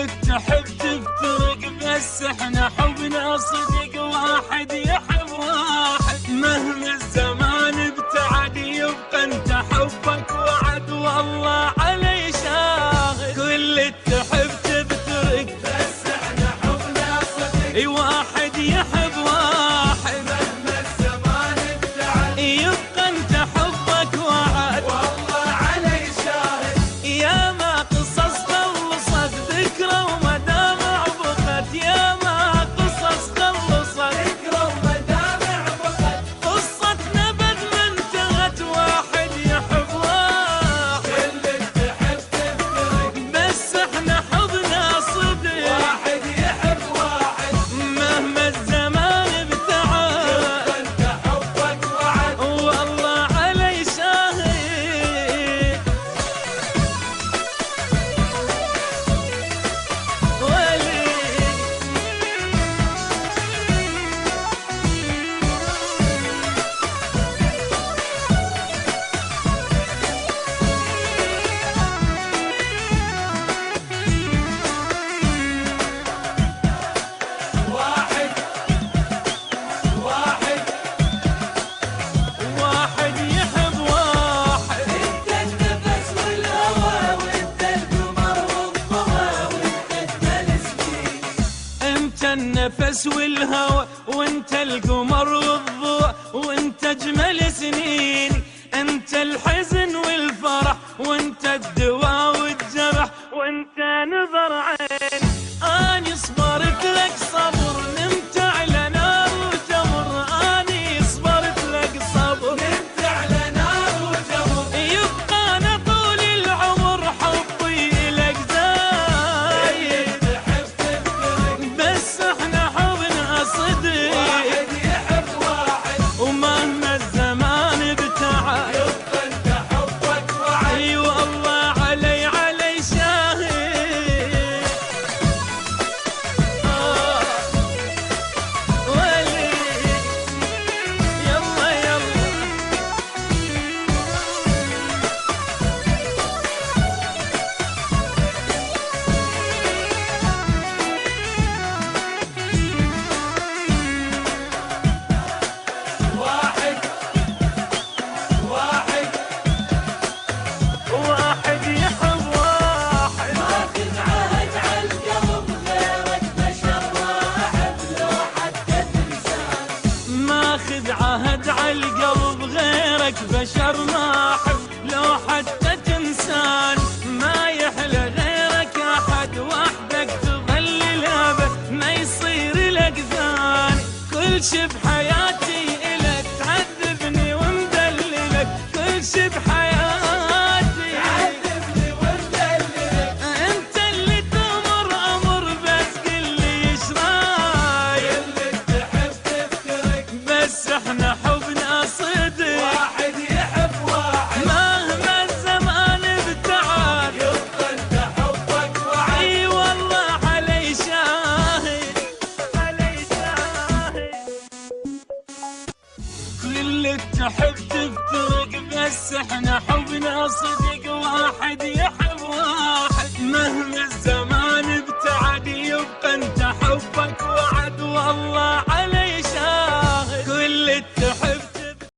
كل تحب تفترق بس احنا حبنا صدق واحد يحب واحد مهما الزمان ابتعد يبقى انت حبك وعد والله علي شاهد كل تحب تفترق بس احنا حبنا صدق اي واحد يحب واحد مهما الزمان ابتعد يبقى انت حبك وعد والله علي شاهد يا ما قصص خلصت ذكرى ومدامع بقت يا ما قصص خلصت ذكرى ومدامع بقت قصتنا بد ما انتهت واحد يحب واحد كل تحب تفترق بس احنا حبنا صدق واحد يحب واحد مهما الزمان ابتعد يبقى انت حبك وعد والله علي شاهد ولي واحد واحد واحد يحب واحد انت النفس والهوى وانت القمر والضوى وانت اجمل سنين انت النفس والهوى وانت القمر والضوء وانت اجمل سنيني انت الحزن والفرح وانت الدواء والجرح وانت نظر عين اني صبرت لك صبر نمت على نار وجمر اني صبرت لك صبر نمت على نار وجمر يبقى انا طول العمر حبي لك زايد تحب تفترق بس احنا حبنا صدق واحد يحب واحد ومهما الزمان ابتعد يبقى انت حبك وعد اي والله علي شاهد ولي يلا يلا واحد واحد واحد يحب واحد ماخذ عهد على القلب غيرك بشر واحد لو حتى تنسان ماخذ عهد على القلب غيرك بشر ما احب لو حتى تنسان ما يحلى غيرك احد وحدك تظل الابد ما يصير لك ثاني كل شي بحياتي الك تعذبني ومدللك كل شي بحياتي تعذبني ومدللك انت اللي تمر امر بس قل لي ايش رايك اللي تحب تفترق بس احنا حبنا صدق واحد يحب واحد مهما الزمان ابتعد يبقى انت حبك وعد اي والله علي شاهد علي شاهد كل تحب تفترق بس احنا حبنا صدق واحد يحب واحد مهما الزمان ابتعد يبقى انت حبك واحد